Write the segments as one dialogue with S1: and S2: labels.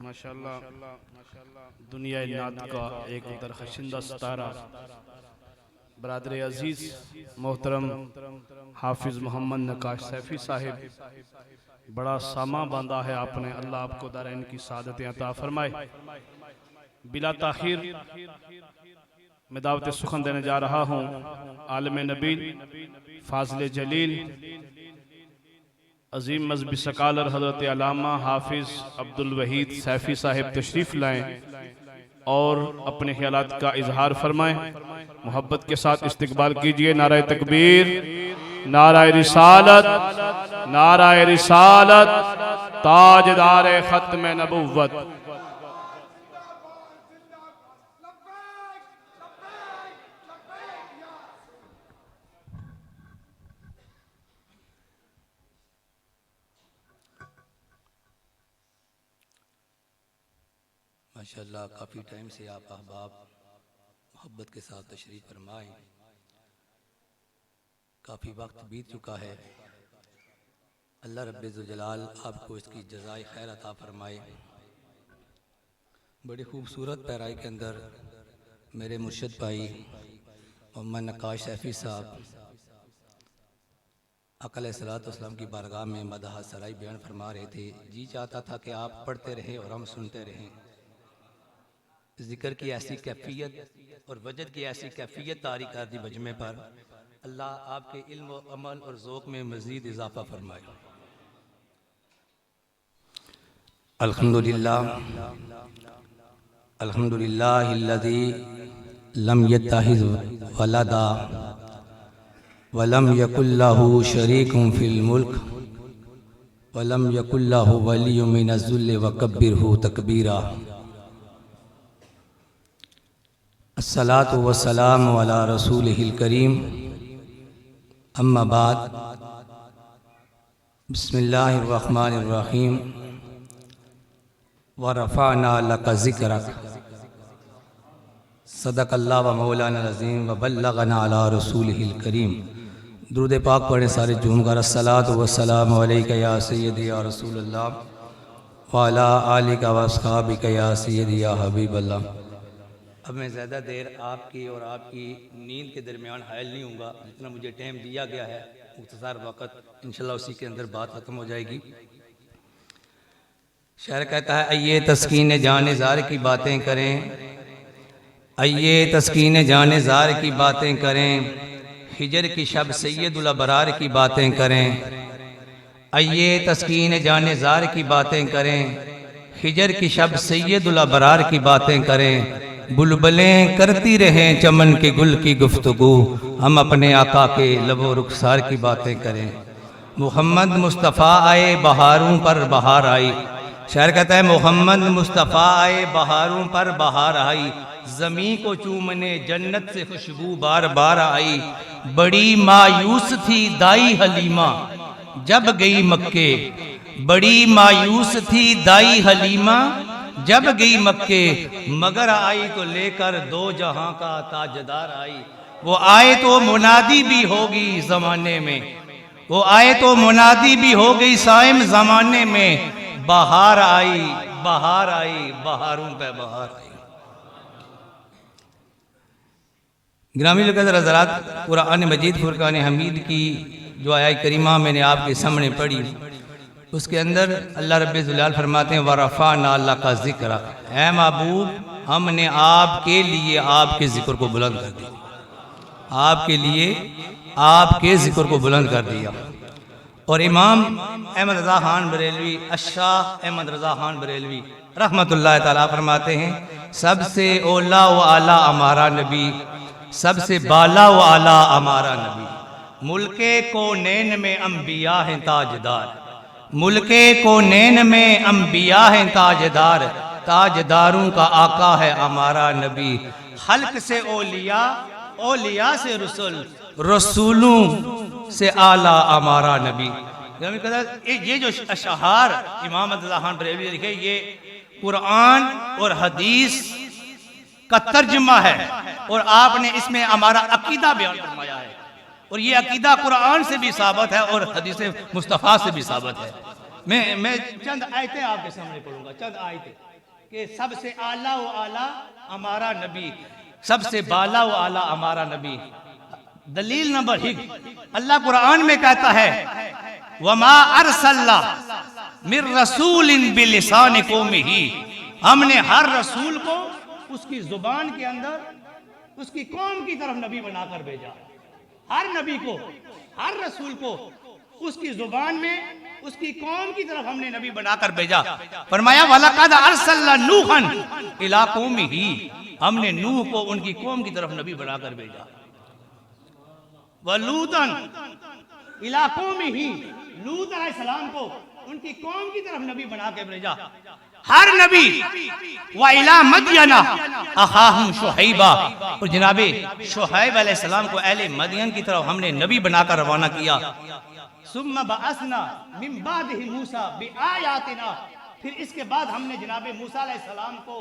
S1: माशाल्लाह दुनिया नात का एक दरखशिंदा सितारा बरादर अजीज मोहतरम हाफिज मोहम्मद नकाश सैफी साहिब, बड़ा सामा बांधा है आपने। अल्लाह आपको दारैन की सादतें अता फरमाए। बिला ताखिर मैं दावत सुखन देने जा रहा हूँ आलिम नबील फाजिल जलील अजीम मजहबी सकालर हजरत अल्लामा हाफिज अब्दुल वहीद सैफी साहिब तशरीफ़ लाएँ और अपने ख्यालात का इजहार फरमाएं। मोहब्बत के साथ इस्तकबाल कीजिए। नाराए तकबीर, नाराए रिसालत, नाराए रिसालत, ताजदार खत्म नबुव्वत।
S2: माशाअल्लाह काफ़ी टाइम से आप अहबाब मोहब्बत के साथ तशरीफ़ फरमाएं। काफ़ी वक्त बीत चुका है। अल्लाह रब्बे ज़ुल जलाल आपको इसकी जज़ाए खैर अता फरमाए। बड़ी खूबसूरत पैराई के अंदर मेरे मुर्शिद भाई मोहम्मद नकाश सैफी साहब आका अलैहिस्सलाम की बारगाह में मदह सराई बयान फरमा रहे थे। जी चाहता था कि आप पढ़ते रहें और हम सुनते रहें। ज़िक्र की ऐसी कैफियत और वजद की ऐसी कैफियत तारी कर दी मजमे पर। अल्लाह आपके इल्म व अमल और ज़ौक़ में मज़ीद इजाफ़ा फरमाए। अल्हम्दुलिल्लाह अल्हम्दुलिल्लाहिल्लज़ी लम यत्तखिज़ वलदा वलम यकुल लहू शरीकुन फिल मुल्क वलम यकुल लहू वलिय्युम मिनज़्ज़ुल्लि वकब्बिरहू तकबीरा। अस्सलातु वस्सलामु अला रसूलिहिल करीम, अम्मा बाद। बिस्मिल्लाहिर रहमानिर रहीम। व रफ़अना लका ज़िक्रक। सदक़ल्लाहु व मौलाना अज़ीम व बल्लगना अला रसूलिहिल करीम। दुरूद पाक पढ़े सारे झूमकर। अस्सलातु वस्सलामु अलैका या सय्यदी या रसूलल्लाह व अला आलिका व अस्हाबिका या सय्यदी या हबीबल्लाह। अब मैं ज़्यादा देर आपकी और आपकी नींद के दरमियान हायल नहीं हूँगा। जितना मुझे टाइम दिया गया है मुख्तसर वक़्त, इंशाल्लाह उसी के अंदर बात ख़त्म हो जाएगी। शायर कहता है, आइए तस्कीन जाने ज़ार की बातें करें, आइए तस्कीन जाने ज़ार की बातें करें, हिजर की शब सैयदुल अबरार की बातें करें। आइए तस्कीन जाने ज़ार की बातें करें, हिजर की शब सैयदुल अबरार की बातें करें। बुलबुलें करती रहें चमन के गुल की गुफ्तगू, हम अपने आका के लबो रुखसार की बातें करें। मोहम्मद मुस्तफ़ा आए बहारों पर बहार आई। शायर कहता है, मोहम्मद मुस्तफ़ा आए बहारों पर बहार आई, ज़मीं को चूमने जन्नत से खुशबू बार बार आई। बड़ी मायूस थी दाई हलीमा जब गई मक्के, बड़ी मायूस थी दाई हलीमा जब गई मक्के, मगर आई तो लेकर दो जहां का ताजदार आई। वो आए तो मुनादी भी होगी ज़माने में, वो आए तो मुनादी भी हो गई साइम ज़माने में। बहार आई बहार आई, बहारों पे बहार आई। ग्रामीण हज़रात, कुरान मजीद फुरकान हमीद की जो आया करीमा मैंने आपके सामने पढ़ी, उसके अंदर अल्लाह रब्बे ज़ुलाल फरमाते हैं, वरफ़अना लका ज़िक्रक। ऐ महबूब, हमने आपके लिए आपके ज़िक्र को बुलंद कर दिया, आपके लिए आपके ज़िक्र को बुलंद कर दिया। और इमाम अहमद रज़ा खान बरेलवी, अशाह अहमद रज़ा खान बरेलवी रहमतुल्लाह तआला फरमाते हैं, सबसे ओला व आला हमारा नबी, सबसे बाला व आला हमारा नबी। मुल्के को नैन में अम्बिया हैं ताजदार, मुल्के को नैन में अम्बिया हैं ताजदार, ताजदारों का आका है हमारा नबी। हल्क से ओलिया, ओलिया से रसूल, रसूलों से आला हमारा नबी। ये जो अशहार इमाम रज़ा खान बरेलवी लिखे, ये कुरान और हदीस का तर्जुमा है और आपने इसमें हमारा अकीदा बयान फरमाया है। और ये अकीदा कुरान से भी साबित है और हदीस मुस्तफ़ा से भी साबित है। मैं चंद आयतें आपके सामने पढ़ूंगा, चंद आयतें। कि सबसे आला व आला हमारा नबी, सबसे बाला व आला हमारा नबी। दलील नंबर 1, अल्लाह कुरान में कहता है वमा अरसल्ला मिर रसूलिन बिलिसानि कौमिही, हमने हर रसूल को उसकी जुबान के अंदर उसकी कौम की तरफ नबी बनाकर भेजा। हर नबी को, हर रसूल को उसकी जुबान में उसकी कौम की तरफ हमने नबी बनाकर भेजा। फरमाया वलक़द अरसलना नूहन इला कौमिही, हमने नूह को उनकी कौम की तरफ नबी बनाकर भेजा। वलूतन इला कौमिही, लूत अलैहिस्सलाम को उनकी कौम की तरफ नबी बना के भेजा। हर नबी व इला मदयना अखाहुम शुहैबा, और जनाबे शुहैब अलैहिस्सलाम को अहले मदयन की तरफ हमने नबी बनाकर रवाना किया। सुम्मा बअसना मिन बादिही मूसा बिआयातिना, फिर इसके बाद हमने जनाबे मूसा अलैहिस्सलाम को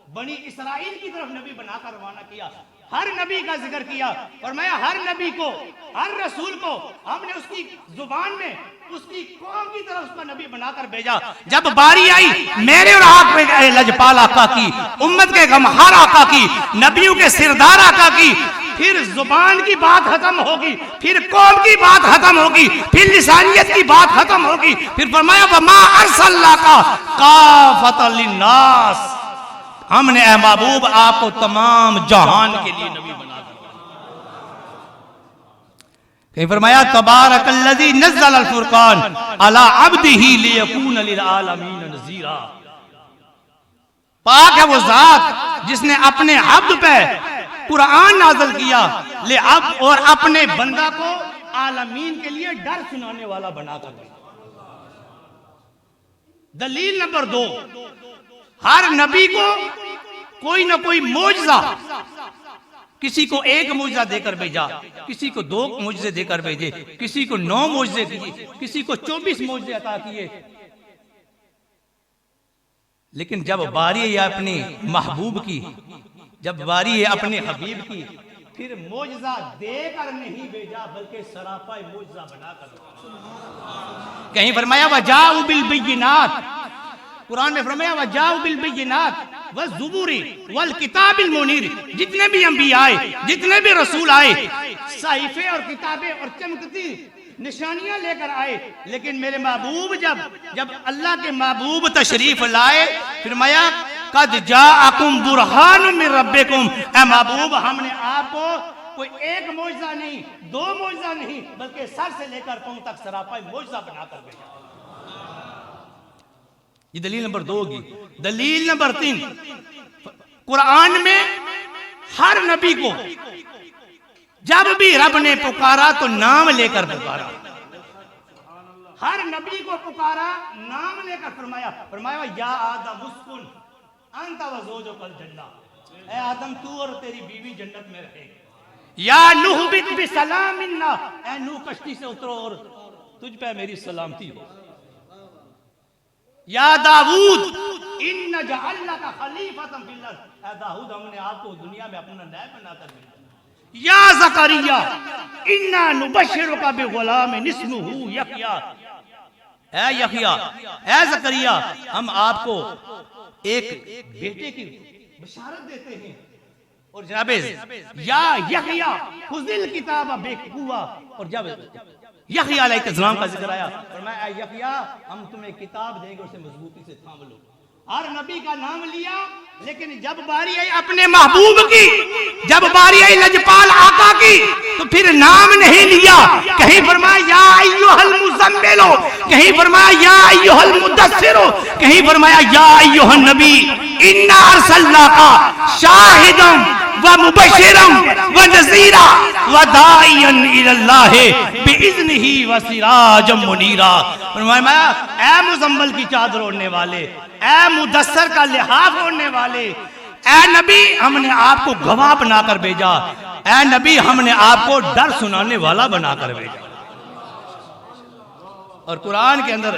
S2: बनी इसराइल की तरफ नबी बनाकर रवाना किया। हर नबी का जिक्र किया, फरमाया हर नबी को, हर रसूल को हमने उसकी जुबान में उसकी कौम की तरफ उसका नबी बनाकर भेजा। जब बारी आई मेरे और आप पे लजपाल आका की, उम्मत के गमहार आका की, नबियों के सिरदार आका की, फिर जुबान की बात खत्म होगी, फिर कौम की बात खत्म होगी, फिर लिसानियत की बात खत्म होगी। फिर फरमाया वमा अरसलनाका काफतल लिन्नास, हमने ए महबूब आपको तमाम जहान के लिए नबी बना दिया। कहीं फरमाया तबारकल्लज़ी नज़्ज़ल अल फुरकान अला अब्दिही लियकून लिल आलमीन नज़ीरा, पाक है वो जात जिसने अपने अब्द पे कुरान नाज़िल किया, ले अब और अपने बंदा को आलमीन के लिए डर सुनाने वाला बनाकर दिया। दलील नंबर 2, हर नबी को कोई ना कोई मौजज़ा, किसी को 1 मौजज़ा देकर भेजा, किसी को 2 मौजज़े देकर भेजे, किसी को 9 मौजज़े दिए, किसी को 24 मौजज़े अता किए। लेकिन जब बारी है अपने महबूब की, जब बारी है अपने हबीब की, फिर मौजज़ा देकर नहीं भेजा बल्कि सरापा मौजज़ा बनाकर। कहीं फरमाया वजाउ बिल बिय्यिनात, कुरान में फरमाया वजाउ बिल बिय्यिनात वज़्ज़ुबुरी वल किताबिल मुनीर, जितने भी अंबिया आए, जितने भी रसूल आए, सहीफे और किताबें और चमकती निशानियां लेकर आए। लेकिन मेरे महबूब जब अल्लाह के महबूब तशरीफ लाए, फरमाया कद जाअकुम बुरहानुम मिन रब्बिकुम, ए महबूब हमने आपको कोई 1 मौजज़ा नहीं, 2 मौजज़ा नहीं, बल्कि सर से लेकर पांव तक सरापा मौजज़ा बनाकर भेजा। ये दलील नंबर 2 होगी। दलील नंबर 3, कुरान में हर नबी को जब भी रब ने पुकारा तो नाम लेकर पुकारा, हर नबी को पुकारा नाम लेकर। फरमाया या आदम उस्कुन अंत व ज़ौजुकल जन्नह, ए आदम तू और तेरी बीवी जन्नत में रहे। या नूह बित बिसलाम मिन्ना, ए नूह कश्ती से उतरो और तुझ पे मेरी सलामती हो। या दाऊद इन्ना जअलनाका खलीफतन फिल अर्द, ए दाऊद हमने आपको दुनिया में अपना नायब बनाकर भेजा। या ज़करिया इन्ना नुबश्शिरुका बिग़ुलामिन इस्मुहु यहया, ए यहया, ए ज़करिया हम आपको एक बेटे की बशारत देते हैं। और जनाबे या यहया खुज़िल किताब बिक़ुव्वा, और जब यहया अलैहिस्सलाम का जिक्र आया, फरमाया यहया हम तुम्हें किताब देंगे, उसे मजबूती से थाम लो। हर नबी का नाम लिया, लेकिन जब बारी आई अपने महबूब की, जब बारी आई लजपाल आका की, तो फिर नाम नहीं लिया। कहीं फरमाया या अय्युहल मुज़म्मिल, कहीं फरमाया या अय्युहल मुद्दस्सिर, कहीं फरमाया या अय्युहन नबी इन्ना अरसलनाका शाहिदन व मुबश्शिरन व नज़ीरा व दाइयन इलल्लाहि बिइज़्निही व सिराजम मुनीरा। फरमाया ऐ मुज़म्मिल की चादर ओढ़ने वाले, ऐ मुदस्सर का लिहाफ ओढ़ने वाले, ऐ नबी हमने आपको गवाह बनाकर भेजा, ऐ नबी हमने आपको डर सुनाने वाला बनाकर भेजा। और कुरान के अंदर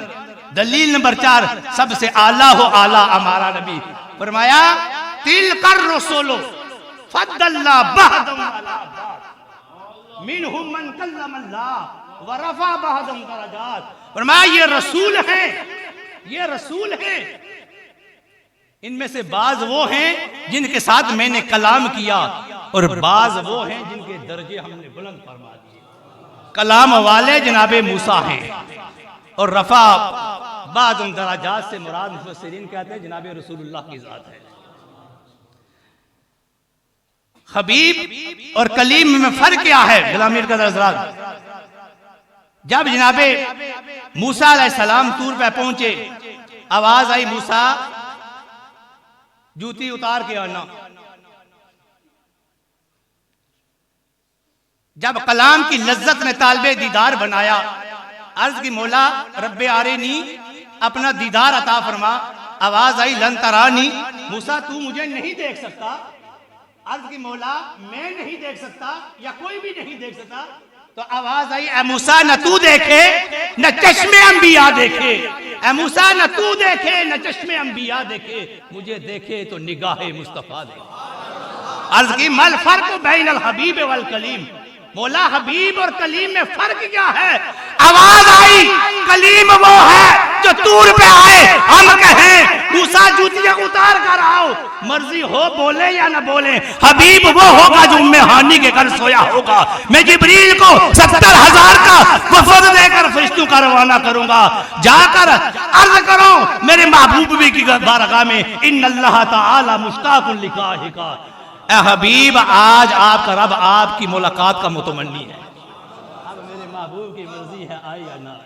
S2: दलील नंबर 4, सबसे आला हो आला हमारा नबी। फरमाया तिलकर रसूलो फद्दलना बअदहुम अला बअद मिनहुम मन कल्लम अल्लाह व रफा बअदहुम दरजात। फरमाया ये रसूल है, ये रसूल है इनमें से बाज वो हैं जिनके साथ मैंने कलाम किया और बाज वो हैं जिनके दर्जे हमने बुलंद फरमा दिए। कलाम वाले जनाबे मूसा हैं और रफा बाद उन दराजात से मुराद मुफस्सिरीन कहते हैं जनाबे रसूलुल्लाह की जात है। हबीब और कलीम में फर्क क्या है गुलामी का हज़रात? जब जनाबे मूसा अलैहिस्सलाम तूर पे पहुंचे, आवाज आई मूसा जूती उतार के आना। जब कलाम की लज्जत ने तालबे दीदार बनाया, अर्ज की मौला रब्बे आरेनी अपना दीदार अता फरमा। आवाज आई लन तरानी, मूसा तू मुझे नहीं देख सकता। अर्ज की मौला मैं नहीं देख सकता या कोई भी नहीं देख सकता। तो आवाज आई ए मूसा न तू देखे न चश्मे अंबिया देखे, ए मूसा न तू देखे न चश्मे अंबिया देखे, मुझे देखे तो निगाहे मुस्तफा देखे। अर्ज की मल फर्क बैनल हबीब वल कलीम, मौला हबीब और कलीम में फर्क क्या है? आवाज आई कलीम वो है जो तूर पे आए, हम कहें मूसा जूतियां उतार कर आओ, मर्जी हो बोले या ना बोले। हबीब वो होगा जो उम्मे हानी के घर सोया होगा। मैं जिब्रील को 70,000 का वफद देकर फरिश्तों का रवाना करूंगा। जाकर अर्ज करो मेरे महबूब भी की बारगाह में, इन्नल्लाह ताला मुश्ताकुल लिकाहिका। ए हबीब आज आपका रब आपकी मुलाकात का मुतमन्नी है। अब मेरे महबूब की मर्जी है आए या ना।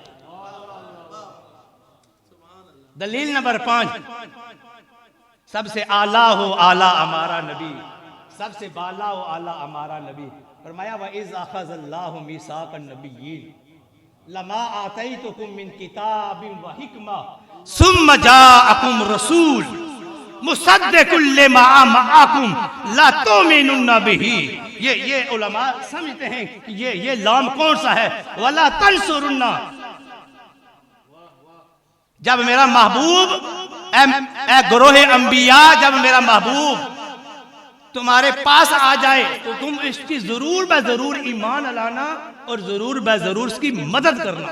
S2: दलील नंबर 5, सबसे आला हो आला हमारा नबी, सबसे बाला हो आला हमारा नबी। फरमाया व इज़ अख़ज़ल्लाहु मीसाक़न नबिय्यीन लमा आतैतुकुम मिन किताबिन व हिकमा सुम्मा जाअकुम रसूल मुसद्दिकुल लिमा मअकुम ला तुमिनुन बिही। ये उलमा समझते हैं कि ये लाम कौन सा है? वला तंसुरुन्ना। जब मेरा महबूब ए गुरोहे अंबिया, जब मेरा महबूब तुम्हारे पास आ जाए तो तुम इसकी जरूर ब जरूर ईमान लाना और जरूर ब जरूर इसकी मदद करना।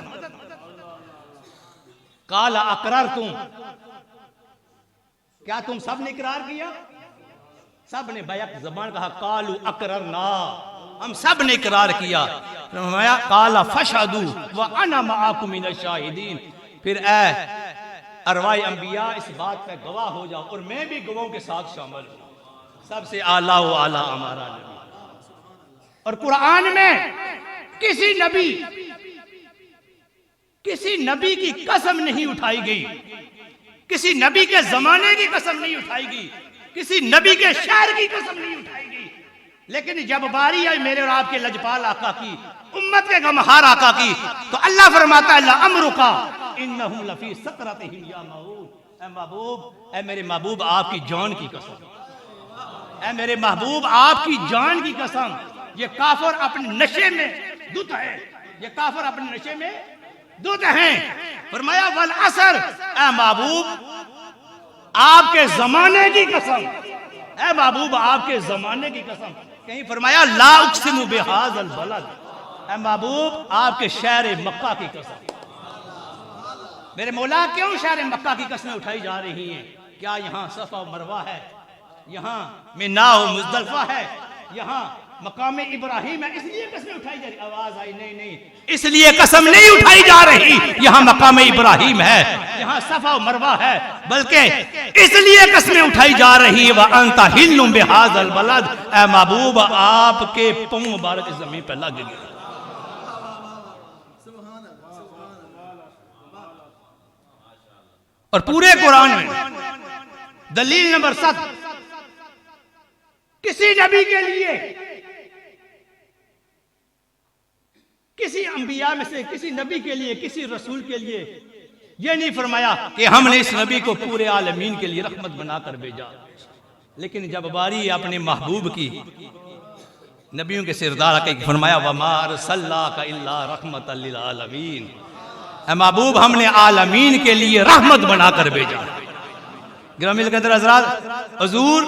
S2: काला अकरार तुम, क्या तुम सब ने इकरार किया? सब ने बैक जबान कहा कालू अकरर ना, हम सब ने इकरार किया। काला फशहदू व अना मआकुम मिनश शाहिदीन। फिर ए अरवाए अंबिया इस बात पे गवाह हो जाओ और मैं भी गवाहों के साथ शामिल हूं। सबसे आला हो आला हमारा नबी। और कुरान में किसी नबी की कसम नहीं उठाई गई, किसी नबी के जमाने की कसम नहीं उठाई गई, किसी नबी के शहर की कसम नहीं उठाई गई। लेकिन जब बारी आई मेरे और आपके लजपाल आका की, उम्मत के गमहार आका की, तो अल्लाह फरमाता है अमरुका इन्नहुम लफी सकरतिहिम या मऊद। ए महबूब, ए मेरे महबूब आपकी जान की कसम, ए मेरे महबूब आपकी जान की कसम, ये काफिर अपने नशे में दुत है, ये काफिर अपने नशे में दुत हैं। फरमाया वल असर, ए महबूब आपके जमाने की कसम, ए महबूब आपके जमाने की कसम। कहीं फरमाया ला उक़सिमु बिहाज़ल बलद, ए महबूब आपके शहर मक्का की कसम। मेरे मौला क्यों शहर मक्का की कस्में उठाई जा रही हैं? क्या यहाँ सफा और मरवा है, यहाँ मिना और मुज़दलिफा है, यहाँ मकाम इब्राहिम है, इसलिए कस्में उठाई जा रही? आवाज आई नहीं नहीं, इसलिए कसम नहीं उठाई जा रही यहाँ मकाम इब्राहिम है, यहाँ सफा और मरवा है, बल्कि इसलिए कस्में उठाई जा रही है व अंता हिल्लुम बिहाज़ल बलद। ए महबूब आपके पांव मुबारक इस जमीन पर लग गए। और पूरे कुरान में दलील नंबर 7, किसी नबी के लिए, किसी अंबिया में से किसी नबी के लिए, किसी रसूल के लिए यह नहीं फरमाया कि हमने इस नबी को पूरे आलमीन के लिए रहमत बनाकर भेजा। लेकिन जब बारी अपने महबूब की, नबियों के सिरदार आके फरमाया वमा अरसलनाका इल्ला रहमतल लिल आलमीन। महबूब हमने आलमीन के लिए रहमत बनाकर भेजा। गिरामी कदर हज़रात, हुजूर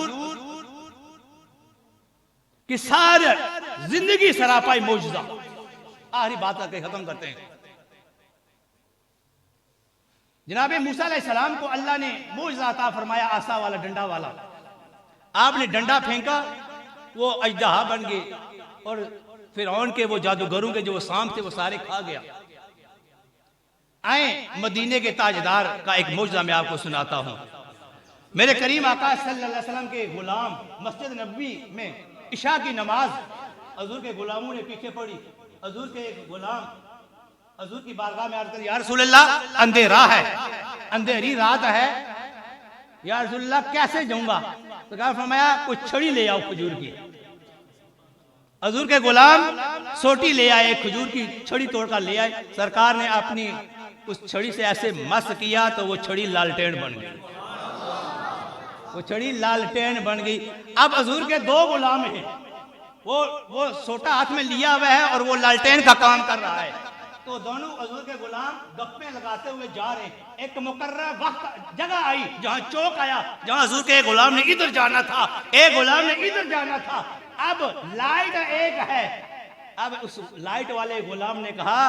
S2: की सारी जिंदगी सरापाई मौजूदा। 8 बात करके खत्म करते हैं। जनाब मूसा अलैहिस्सलाम को अल्लाह ने मोअज़ा अता फरमाया, आसा वाला, डंडा वाला। आपने डंडा फेंका, वो अजदहा बन गए और फिरौन के वो जादूगरों के जो सांप थे वो सारे खा गया। आए मदीने के ताजदार का एक मौजज़ा मैं आपको सुनाता हूँ। मेरे करीम आका सल्लल्लाहु अलैहि वसल्लम के गुलाम मस्जिद नबवी में इशा की नमाज हजूर के गुलामों ने पीछे पड़ी। हजूर के एक गुलाम हजूर की बारगाह में अर्ज़ कर, या रसूलल्लाह, अंधेरा है, अंधेरी रात है, या रसूलल्लाह कैसे जाऊंगा? तो कहा, फरमाया कुछ छड़ी ले आओ खजूर की। हजूर के गुलाम सोटी ले आए, खजूर की छड़ी तोड़कर ले आए। सरकार ने अपनी उस छड़ी से ऐसे मस किया तो वो छड़ी लालटेन बन गई, वो छड़ी लालटेन बन गई। अब हजूर के दो गुलाम हैं, वो सोटा हाथ में लिया हुआ है और वो लालटेन का काम कर रहा है। तो दोनों हजूर के गुलाम गप्पे लगाते हुए जा रहे हैं। एक मुकर्रर वक्त जगह आई जहां चौक आया, जहां हजूर के एक गुलाम ने इधर जाना था, एक गुलाम ने इधर जाना था। अब लाइट एक है। अब उस लाइट वाले गुलाम ने कहा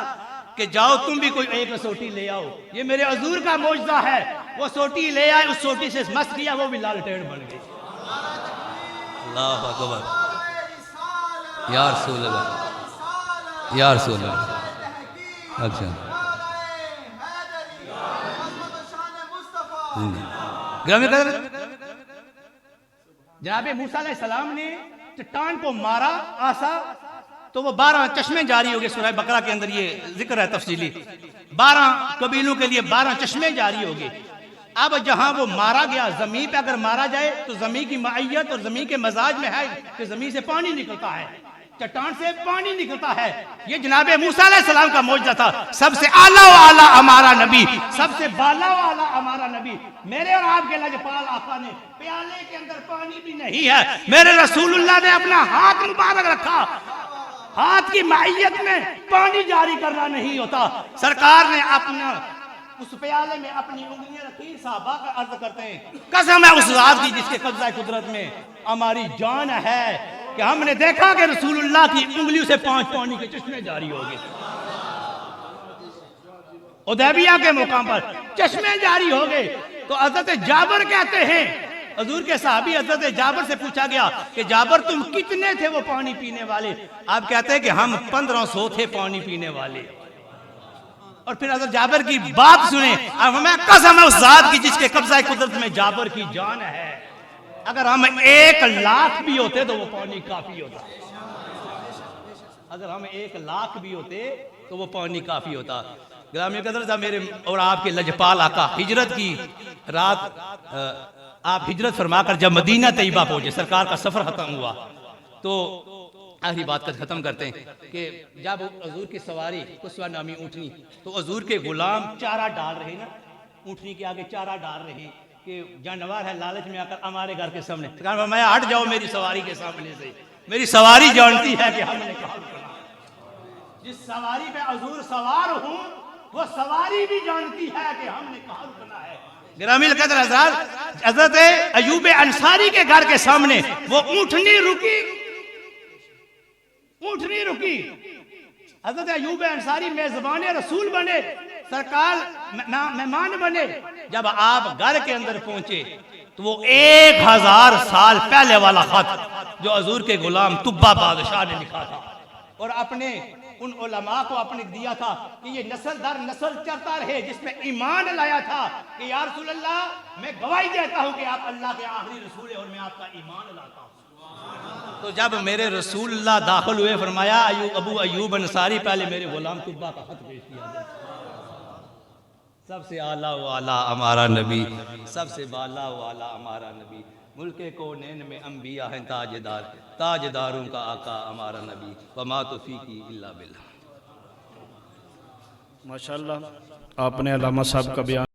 S2: कि जाओ तुम भी कोई एक सोटी ले आओ। ये मेरे हजूर का मौजज़ा है। वो सोटी ले आए, उस सोटी से मस किया, वो भी लालटेन बन गई। अल्लाह अकबर, या रसूल अल्लाह, या रसूल अल्लाह। अच्छा, जनाब मूसा अलैहिस्सलाम ने चट्टान को मारा आसा, तो वो 12 चश्मे जारी हो गए। सूरह बकरा के अंदर ये जिक्र है तफसीली। 12 कबीलों के लिए 12 चश्मे जारी हो गए। अब जहां वो मारा गया, जमीन पे अगर मारा जाए तो जमीन की माइयत और जमीन के मजाज में है कि जमीन से पानी निकलता है, चट्टान से पानी निकलता है। ये जनाब मूसा अलैहिस्सलाम का मौजज़ा था। सबसे आला वाला हमारा नबी, सबसे बाला वाला हमारा नबी, मेरे और आपके लजपाल आका ने प्याले के अंदर पानी भी नहीं है, मेरे रसूलुल्लाह ने अपना हाथ मुबारक रखा। हाथ की माइयत में पानी जारी करना नहीं होता। सरकार ने अपना उस प्याले में अपनी उंगलियां रखी। साहबा का अर्ज करते हैं, कसम है उस रात की जिसके कब्जा कुदरत में हमारी जान है कि हमने देखा कि रसूलुल्लाह की उंगलियों से 5 पानी के चश्मे जारी हो गए। हुदैबिया के मुकाम पर चश्मे जारी हो गए। तो हजरत जाबर कहते हैं, हजूर के साहबी हजरत जाबर से पूछा गया कि जाबर तुम कितने थे वो पानी पीने वाले? आप कहते हैं कि हम 1500 थे पानी पीने वाले। और फिर हजरत जाबर की बात सुने, अब हमें कसम है उस जात की जिसके कब्जा कुदरत में जाबर की जान है, अगर हम 1 लाख भी होते तो वो पानी काफी होता। अगर हम 1 लाख भी होते तो वो पानी काफी होता। ग्रामीण कदर था मेरे और आपके लजपाल आका हिजरत की रात आप हिजरत फरमाकर जब मदीना तैयबा पहुंचे, सरकार का सफर खत्म हुआ, तो आखिरी बात का खत्म करते हैं कि जब हजूर की सवारी कुस्वा नामी ऊँटनी, तो हजूर के गुलाम चारा डाल रहे ना, ऊँटनी के आगे चारा डाल रहे कि जानवर है लालच में आकर हमारे घर के सामने, मैं हट जाओ मेरी सवारी के सामने से, मेरी सवारी जानती है कि हमने कहा जिस सवारी पे हजूर सवार हूँ वो सवारी भी जानती है कि हमने कहा रुकना है। ग्रामीण कदर हजरत अयूब अंसारी के घर के सामने वो ऊँटनी रुकी, ऊँटनी रुकी। हजरत अयूब अंसारी मेजबान रसूल बने, सरकार मेहमान बने। जब आप घर के अंदर पहुंचे तो वो 1000 साल पहले वाला खत जो हजूर के गुलाम तुब्बा बादशाह ने लिखा था और अपने उन उलमा को अपने दिया था कि ये नस्ल दर नस्ल चलता रहे, जिसमें ईमान लाया था कि या रसूल अल्लाह मैं गवाही देता हूं कि आप अल्लाह के आखिरी रसूल हैं और मैं आपका ईमान लाता हूं। तो जब मेरे रसूलुल्लाह दाखिल हुए, फरमाया अबू अयूब अंसारी पहले मेरे गुलाम तुब्बा का खत पेश किया। सबसे आला वाला हमारा नबी, सबसे बाला वाला हमारा नबी, मुल्के कोनैन में अंबिया हैं ताजदार, ताजदारों का आका हमारा नबी, वमा तौफीकी इल्ला बिल्लाह।
S1: माशाअल्लाह आपने अल्लामा साहब का बयान